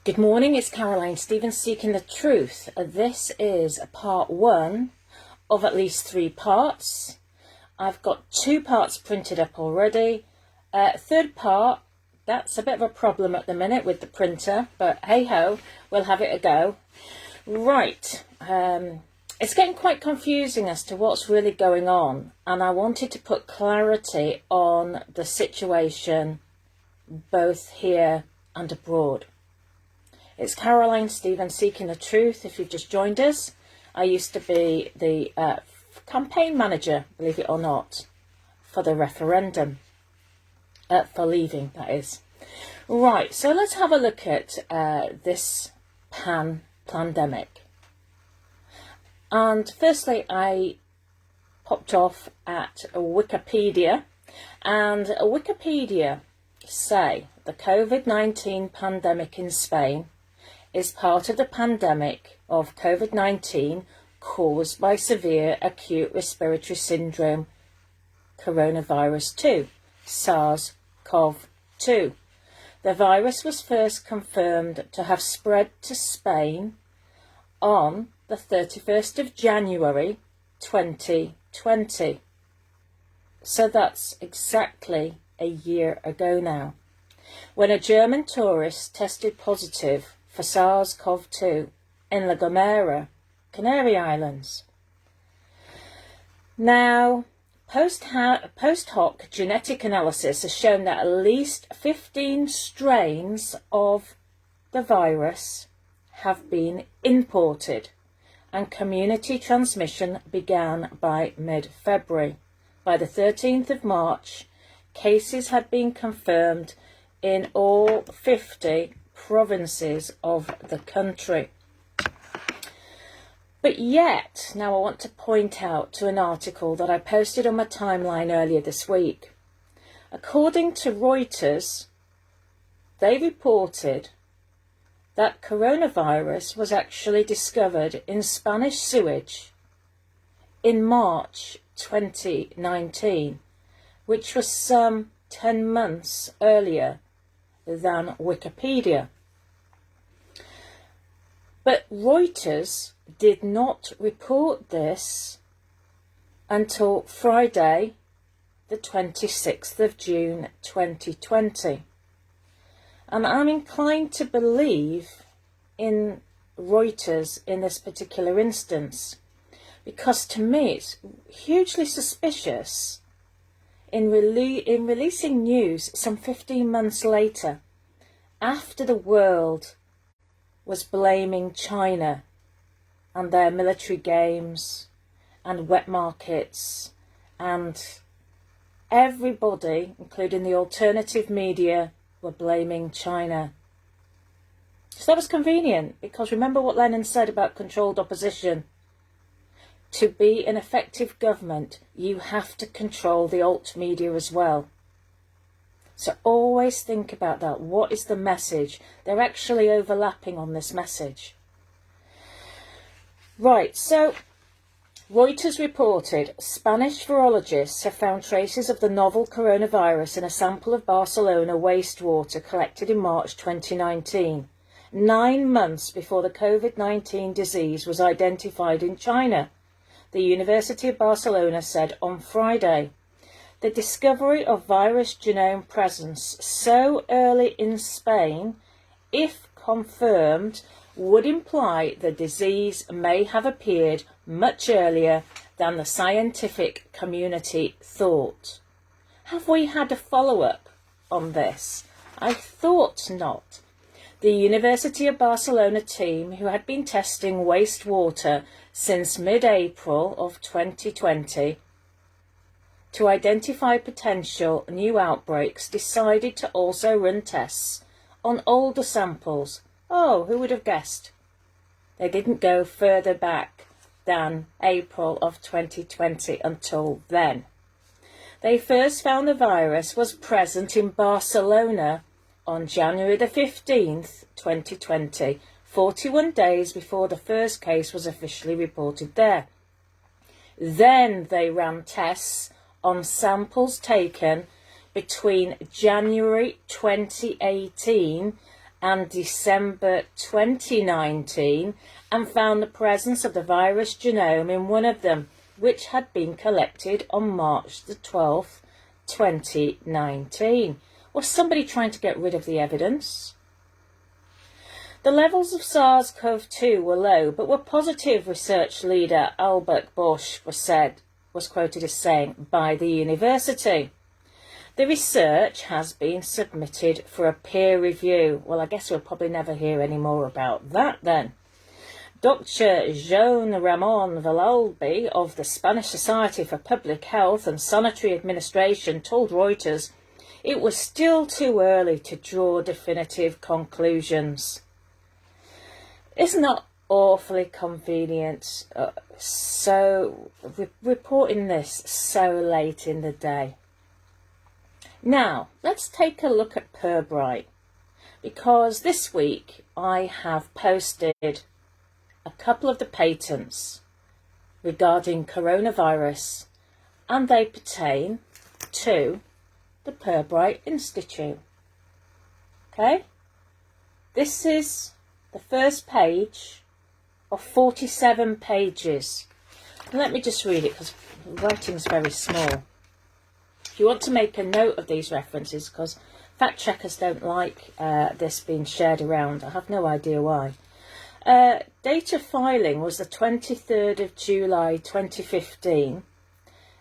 Good morning, it's Caroline Stevens seeking the truth. This is part one of at least 3 parts. I've got 2 parts printed up already. Third part, that's a bit of a problem at the minute with the printer, but hey ho, we'll have it a go. Right, it's getting quite confusing as to what's really going on, and I wanted to put clarity on the situation both here and abroad. It's Caroline Stevens seeking the truth. If you've just joined us, I used to be the campaign manager, believe it or not, for the referendum, for leaving, that is. Right, so let's have a look at this pandemic. And firstly, I popped off at Wikipedia, and Wikipedia say the COVID-19 pandemic in Spain is part of the pandemic of COVID-19 caused by severe acute respiratory syndrome coronavirus 2, SARS-CoV-2. The virus was first confirmed to have spread to Spain on the 31st of January 2020. So that's exactly a year ago now, when a German tourist tested positive for SARS-CoV-2 in La Gomera, Canary Islands. Now, post hoc genetic analysis has shown that at least 15 strains of the virus have been imported, and community transmission began by mid-February. By the 13th of March, cases had been confirmed in all 50 provinces of the country. But yet, now I want to point out to an article that I posted on my timeline earlier this week. According to Reuters, they reported that coronavirus was actually discovered in Spanish sewage in March 2019, which was some 10 months earlier than Wikipedia. But Reuters did not report this until Friday, the 26th of June 2020. And I'm inclined to believe in Reuters in this particular instance, because to me it's hugely suspicious in releasing news some 15 months later, after the world was blaming China and their military games and wet markets, and everybody, including the alternative media, were blaming China. So that was convenient, because remember what Lenin said about controlled opposition. To be an effective government, you have to control the alt media as well. So always think about that. What is the message? They're actually overlapping on this message. Right, so Reuters reported Spanish virologists have found traces of the novel coronavirus in a sample of Barcelona wastewater collected in March 2019, 9 months before the COVID-19 disease was identified in China, the University of Barcelona said on Friday. The discovery of virus genome presence so early in Spain, if confirmed, would imply the disease may have appeared much earlier than the scientific community thought. Have we had a follow-up on this? I thought not. The University of Barcelona team, who had been testing wastewater since mid-April of 2020 to identify potential new outbreaks, decided to also run tests on older samples. Oh, who would have guessed? They didn't go further back than April of 2020 until then. They first found the virus was present in Barcelona on January the 15th, 2020, 41 days before the first case was officially reported there. Then they ran tests on samples taken between January 2018 and December 2019 and found the presence of the virus genome in one of them, which had been collected on March the 12th, 2019. Was somebody trying to get rid of the evidence? The levels of SARS-CoV-2 were low, but were positive, research leader Albert Bosch was quoted as saying by the university. The research has been submitted for a peer review. Well, I guess we'll probably never hear any more about that then. Dr. Joan Ramon Villalby of the Spanish Society for Public Health and Sanitary Administration told Reuters it was still too early to draw definitive conclusions. Isn't that awfully convenient? Reporting this so late in the day. Now, let's take a look at Pirbright, because this week I have posted a couple of the patents regarding coronavirus, and they pertain to the Pirbright Institute. Okay? This is the first page of 47 pages. And let me just read it because the writing's very small. If you want to make a note of these references, because fact checkers don't like this being shared around, I have no idea why. Data filing was the 23rd of July 2015.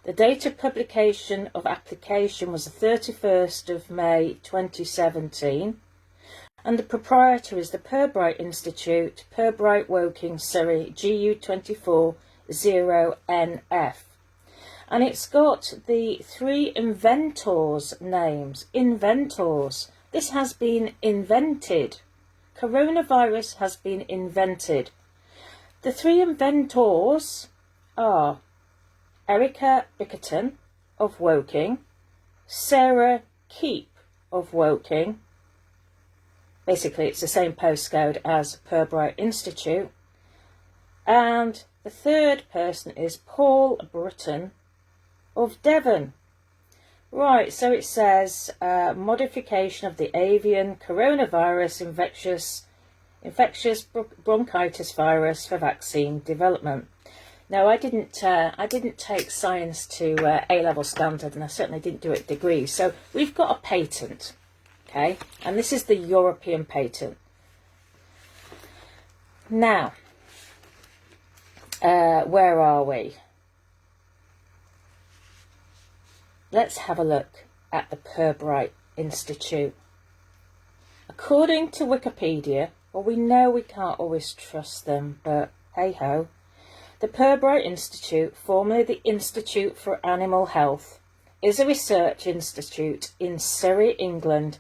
The date of publication of application was the 31st of May 2017. And the proprietor is the Pirbright Institute, Pirbright, Woking, Surrey, GU24 0NF. And it's got the three inventors' names. Inventors. This has been invented. Coronavirus has been invented. The three inventors are Erica Bickerton of Woking, Sarah Keep of Woking. Basically, it's the same postcode as Pirbright Institute. And the third person is Paul Britton of Devon. Right, so it says modification of the avian coronavirus infectious bronchitis virus for vaccine development. Now, I didn't take science to A-level standard, and I certainly didn't do it at degrees. So we've got a patent. Okay, and this is the European patent. Now, where are we? Let's have a look at the Pirbright Institute. According to Wikipedia, well, we know we can't always trust them, but hey-ho. The Pirbright Institute, formerly the Institute for Animal Health, is a research institute in Surrey, England,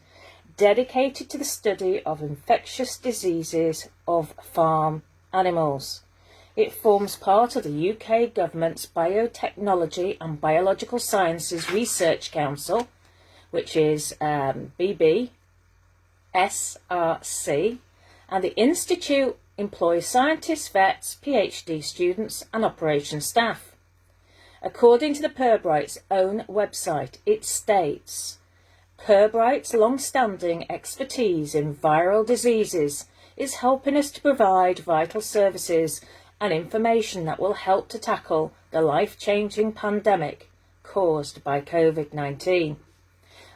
dedicated to the study of infectious diseases of farm animals. It forms part of the UK Government's Biotechnology and Biological Sciences Research Council, which is BBSRC, and the Institute employs scientists, vets, PhD students and operations staff. According to the Pirbright's own website, it states, Pirbright's long-standing expertise in viral diseases is helping us to provide vital services and information that will help to tackle the life-changing pandemic caused by COVID-19.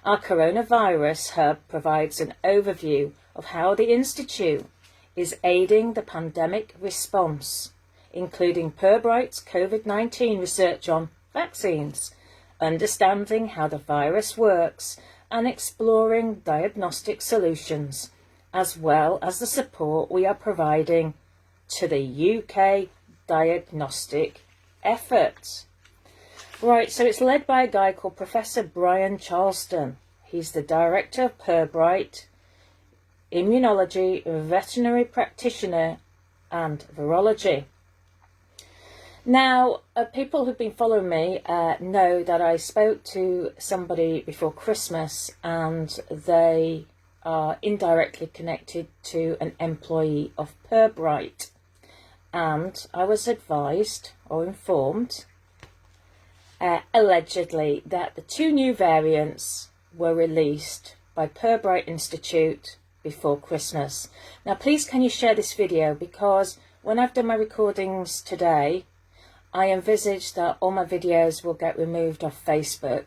Our coronavirus hub provides an overview of how the Institute is aiding the pandemic response, including Pirbright's COVID-19 research on vaccines, understanding how the virus works, and exploring diagnostic solutions, as well as the support we are providing to the UK diagnostic effort. Right, so it's led by a guy called Professor Brian Charleston. He's the director of Pirbright, immunology, veterinary practitioner, and virology. Now, people who've been following me know that I spoke to somebody before Christmas, and they are indirectly connected to an employee of Pirbright. And I was advised or informed, allegedly, that the two new variants were released by Pirbright Institute before Christmas. Now please can you share this video, because when I've done my recordings today, I envisage that all my videos will get removed off Facebook.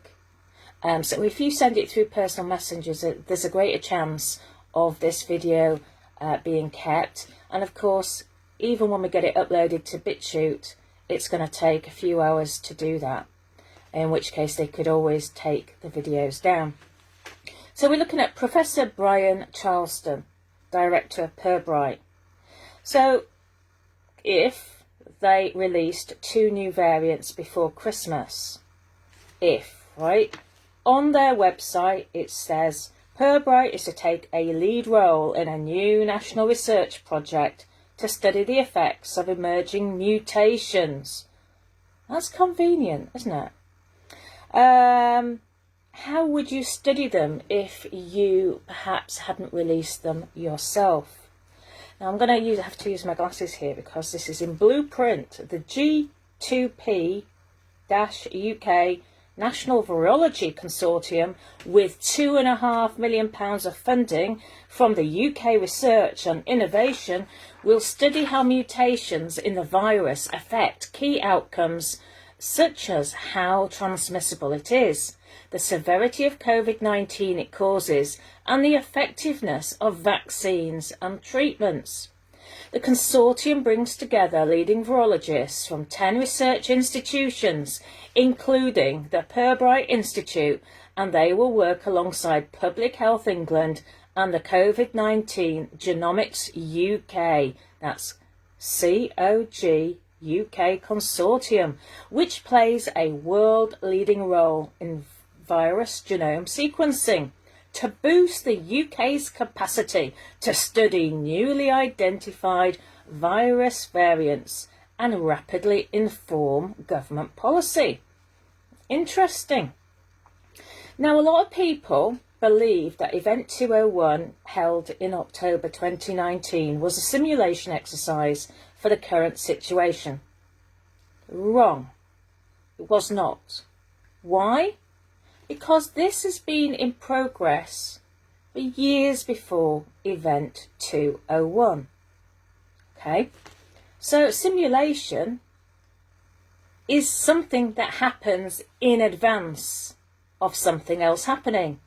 So if you send it through personal messengers, there's a greater chance of this video being kept. And of course, even when we get it uploaded to BitChute, it's going to take a few hours to do that, in which case they could always take the videos down. So we're looking at Professor Brian Charleston, Director of Pirbright. So if they released 2 new variants before Christmas, right? On their website it says Pirbright is to take a lead role in a new national research project to study the effects of emerging mutations. That's convenient, isn't it? How would you study them if you perhaps hadn't released them yourself? Now I'm going to have to use my glasses here because this is in blueprint. The G2P-UK National Virology Consortium, with £2.5 million of funding from the UK Research and Innovation, will study how mutations in the virus affect key outcomes such as how transmissible it is, the severity of COVID-19 it causes, and the effectiveness of vaccines and treatments. The consortium brings together leading virologists from 10 research institutions, including the Pirbright Institute, and they will work alongside Public Health England and the COVID-19 Genomics UK, that's COG UK Consortium, which plays a world-leading role in virus genome sequencing, to boost the UK's capacity to study newly identified virus variants and rapidly inform government policy. Interesting. Now, a lot of people believe that Event 201, held in October 2019, was a simulation exercise for the current situation. Wrong. It was not. Why? Because this has been in progress for years before Event 201. Okay, so simulation is something that happens in advance of something else happening.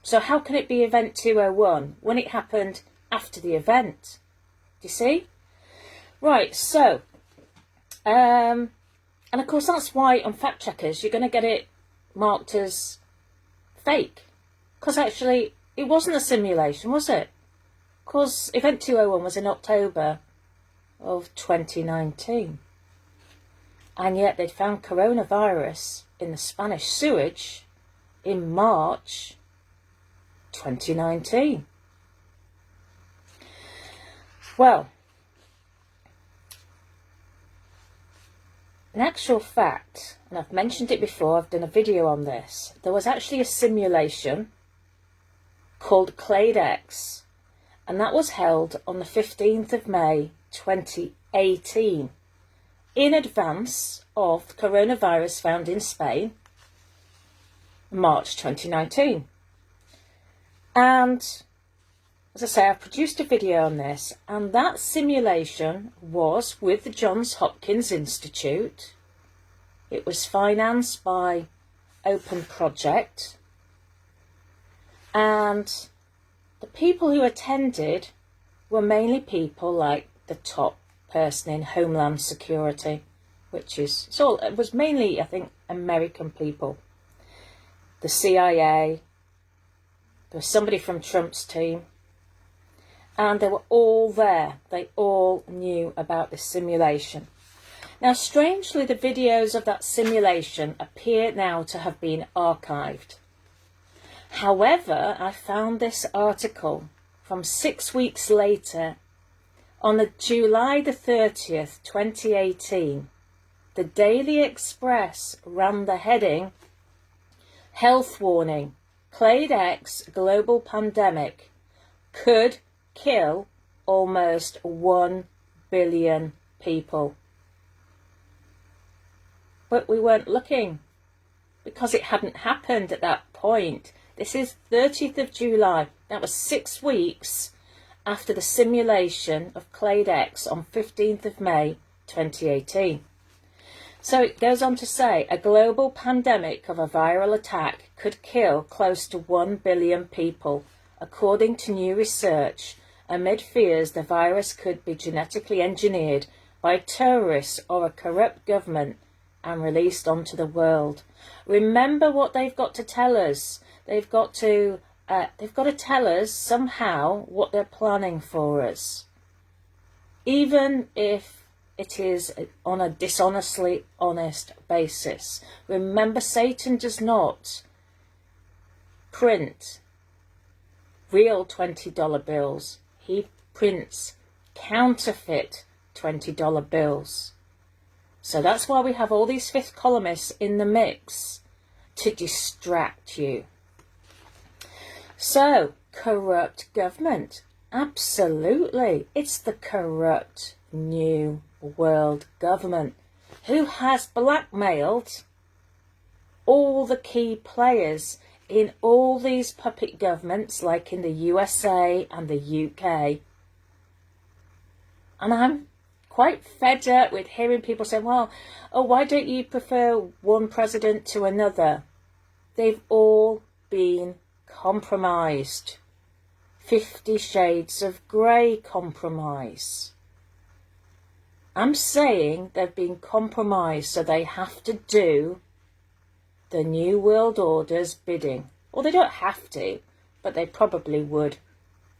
So how can it be Event 201 when it happened after the event? Do you see? Right, so, and of course that's why on fact checkers you're going to get it marked as fake, because actually it wasn't a simulation, was it? Because Event 201 was in October of 2019, and yet they'd found coronavirus in the Spanish sewage in March 2019. Well, in actual fact, and I've mentioned it before, I've done a video on this, there was actually a simulation called CLADE-X, and that was held on the 15th of May 2018, in advance of the coronavirus found in Spain, March 2019. And as I say, I've produced a video on this, and that simulation was with the Johns Hopkins Institute. It was financed by Open Project, and the people who attended were mainly people like the top person in Homeland Security, which is, it was mainly, I think, American people. The CIA, there was somebody from Trump's team, and they were all there. They all knew about this simulation. Now, strangely, the videos of that simulation appear now to have been archived. However, I found this article from 6 weeks later, on the July the 30th, 2018. The Daily Express ran the heading, "Health Warning, CLADE-X Global Pandemic Could Kill Almost 1 billion people." But we weren't looking, because it hadn't happened at that point. This is 30th of July. That was 6 weeks after the simulation of Clade X on 15th of May 2018. So it goes on to say, a global pandemic of a viral attack could kill close to 1 billion people, according to new research, amid fears the virus could be genetically engineered by terrorists or a corrupt government and released onto the world. Remember what they've got to tell us. They've got to tell us somehow what they're planning for us, even if it is on a dishonestly honest basis. Remember, Satan does not print real $20 bills. He prints counterfeit $20 bills. So that's why we have all these fifth columnists in the mix to distract you. So, corrupt government. Absolutely. It's the corrupt new world government who has blackmailed all the key players in all these puppet governments, like in the USA and the UK. And I'm quite fed up with hearing people say, well, why don't you prefer one president to another? They've all been compromised. 50 Shades of Grey compromise. I'm saying they've been compromised, so they have to do the New World Order's bidding. Or they don't have to, but they probably would.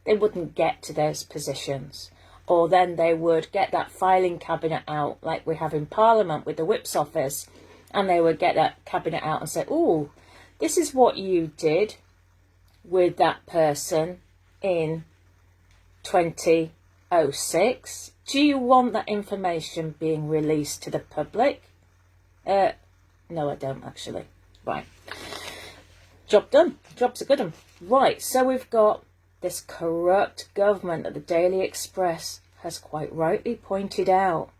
They wouldn't get to those positions. Or then they would get that filing cabinet out, like we have in Parliament with the Whip's office, and they would get that cabinet out and say, oh, this is what you did with that person in 2006. Do you want that information being released to the public? No, I don't actually. Right. Job done. Job's a good one. Right, so we've got this corrupt government that the Daily Express has quite rightly pointed out.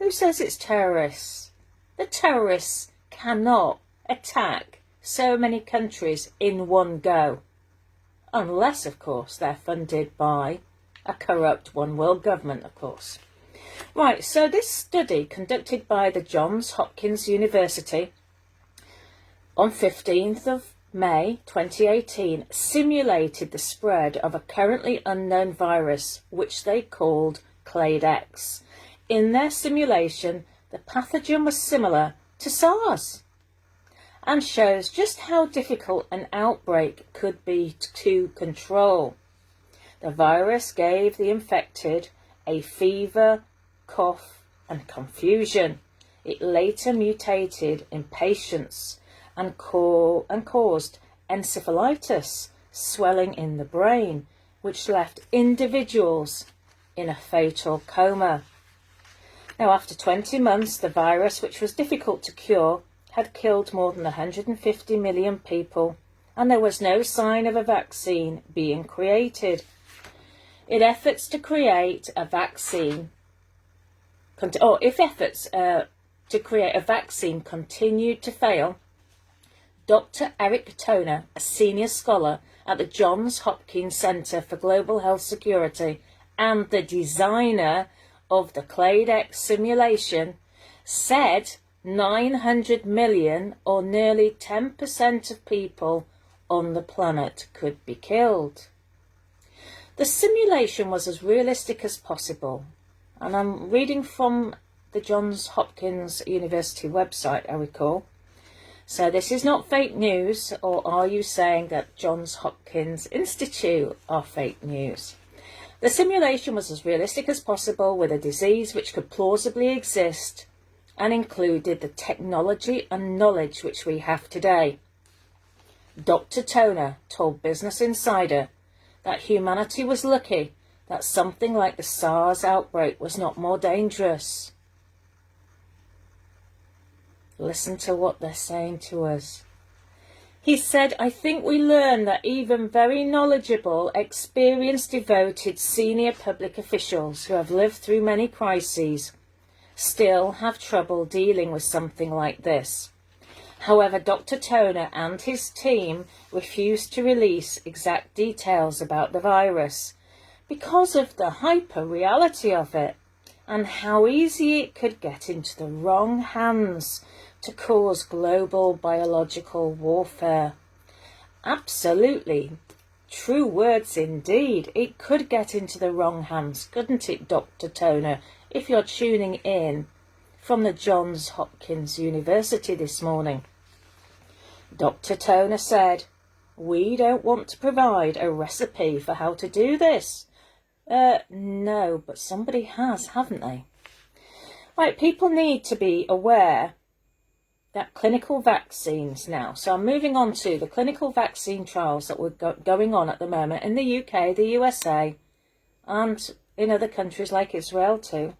Who says it's terrorists? The terrorists cannot attack so many countries in one go. Unless, of course, they're funded by a corrupt one world government, of course. Right, so this study conducted by the Johns Hopkins University on 15th of May 2018 simulated the spread of a currently unknown virus, which they called Clade X. In their simulation, the pathogen was similar to SARS and shows just how difficult an outbreak could be to control. The virus gave the infected a fever, cough, and confusion. It later mutated in patients and caused encephalitis, swelling in the brain, which left individuals in a fatal coma. Now, after 20 months, the virus, which was difficult to cure, had killed more than 150 million people, and there was no sign of a vaccine being created. If efforts to create a vaccine continued to fail, Dr. Eric Toner, a senior scholar at the Johns Hopkins Center for Global Health Security and the designer of the Clade X simulation, said 900 million, or nearly 10% of people on the planet, could be killed. The simulation was as realistic as possible, and I'm reading from the Johns Hopkins University website, I recall. So this is not fake news, or are you saying that Johns Hopkins Institute are fake news? The simulation was as realistic as possible with a disease which could plausibly exist and included the technology and knowledge which we have today. Dr. Toner told Business Insider that humanity was lucky that something like the SARS outbreak was not more dangerous. Listen to what they're saying to us. He said, I think we learned that even very knowledgeable, experienced, devoted senior public officials who have lived through many crises still have trouble dealing with something like this. However, Dr. Toner and his team refused to release exact details about the virus because of the hyper-reality of it and how easy it could get into the wrong hands to cause global biological warfare. Absolutely. True words indeed. It could get into the wrong hands, couldn't it, Dr. Toner, if you're tuning in from the Johns Hopkins University this morning. Dr. Toner said, "We don't want to provide a recipe for how to do this." No, but somebody has, haven't they? Right, people need to be aware that clinical vaccines now. So I'm moving on to the clinical vaccine trials that were going on at the moment in the UK, the USA, and in other countries like Israel too.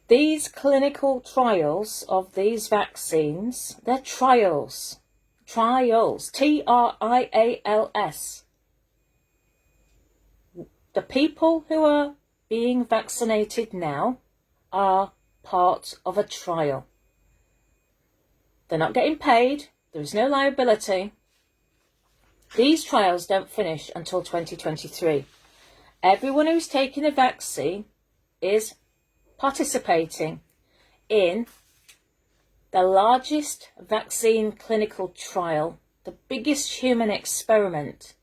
These clinical trials of these vaccines, they're trials, Trials. The people who are being vaccinated now are part of a trial. They're not getting paid. There is no liability. These trials don't finish until 2023. Everyone who's taking a vaccine is participating in the largest vaccine clinical trial, the biggest human experiment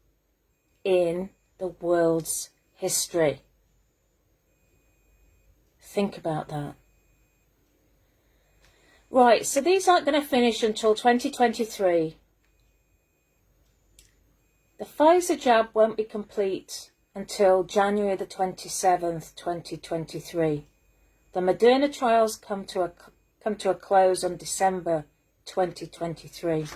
in the world's history. Think about that. Right, so these aren't going to finish until 2023. The Pfizer jab won't be complete until January the 27th, 2023. The Moderna trials come to a close on December 2023.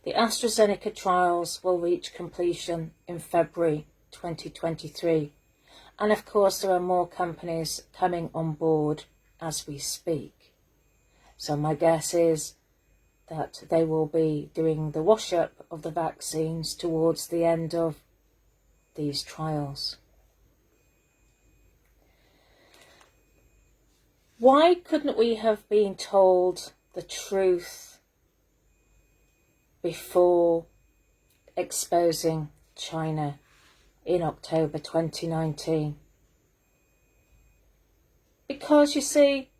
The AstraZeneca trials will reach completion in February 2023. And of course, there are more companies coming on board as we speak. So my guess is that they will be doing the wash-up of the vaccines towards the end of these trials. Why couldn't we have been told the truth before exposing China in October 2019? Because you see,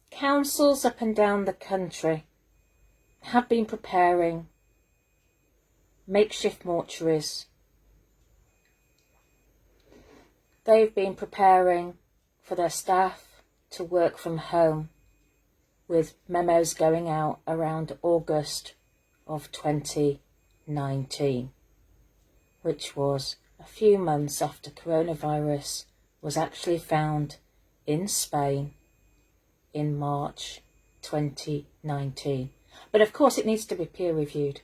councils up and down the country have been preparing makeshift mortuaries. They've been preparing for their staff to work from home, with memos going out around August of 2019, which was a few months after coronavirus was actually found in Spain in March 2019. But of course it needs to be peer reviewed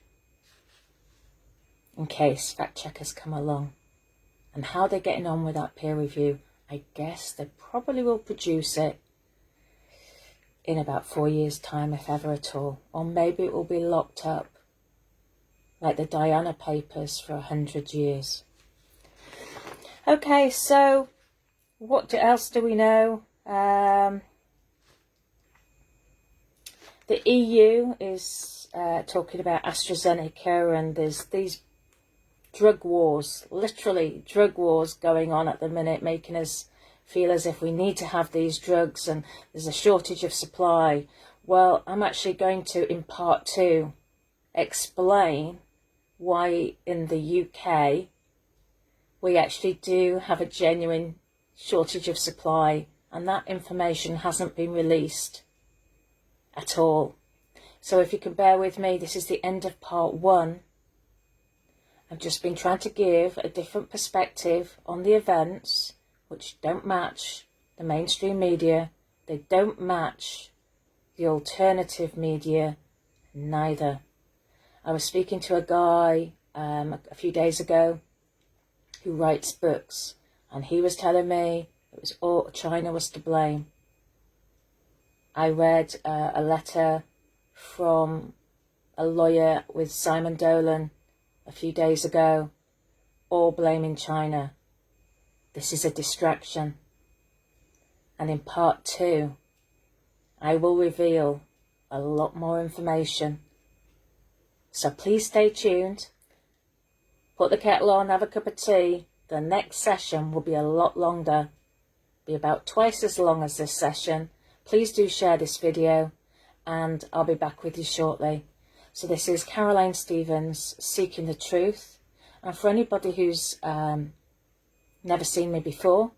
in case fact checkers come along. And how they're getting on with that peer review, I guess they probably will produce it in about 4 years' time, if ever at all. Or maybe it will be locked up like the Diana Papers for 100 years. Okay, so what else do we know? The EU is talking about AstraZeneca, and there's these drug wars, literally drug wars going on at the minute, making us feel as if we need to have these drugs and there's a shortage of supply. Well, I'm actually going to, in part 2, explain why in the UK we actually do have a genuine shortage of supply, and that information hasn't been released at all. So if you can bear with me, this is the end of part 1. I've just been trying to give a different perspective on the events, which don't match the mainstream media. They don't match the alternative media, neither. I was speaking to a guy a few days ago who writes books, and he was telling me it was all China was to blame. I read a letter from a lawyer with Simon Dolan a few days ago, all blaming China. This is a distraction. And in part 2, I will reveal a lot more information. So please stay tuned. Put the kettle on, have a cup of tea. The next session will be a lot longer. Be about twice as long as this session. Please do share this video and I'll be back with you shortly. So this is Caroline Stevens, Seeking the Truth. And for anybody who's never seen me before,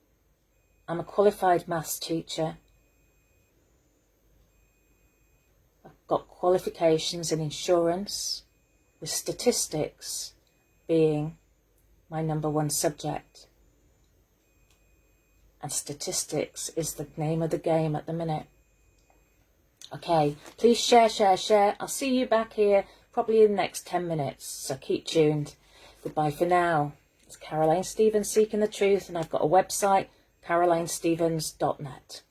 I'm a qualified maths teacher. I've got qualifications in insurance, with statistics being my #1 subject. And statistics is the name of the game at the minute. Okay, please share. I'll see you back here probably in the next 10 minutes, so keep tuned. Goodbye for now. It's Caroline Stevens, Seeking the Truth, and I've got a website, carolinestevens.net.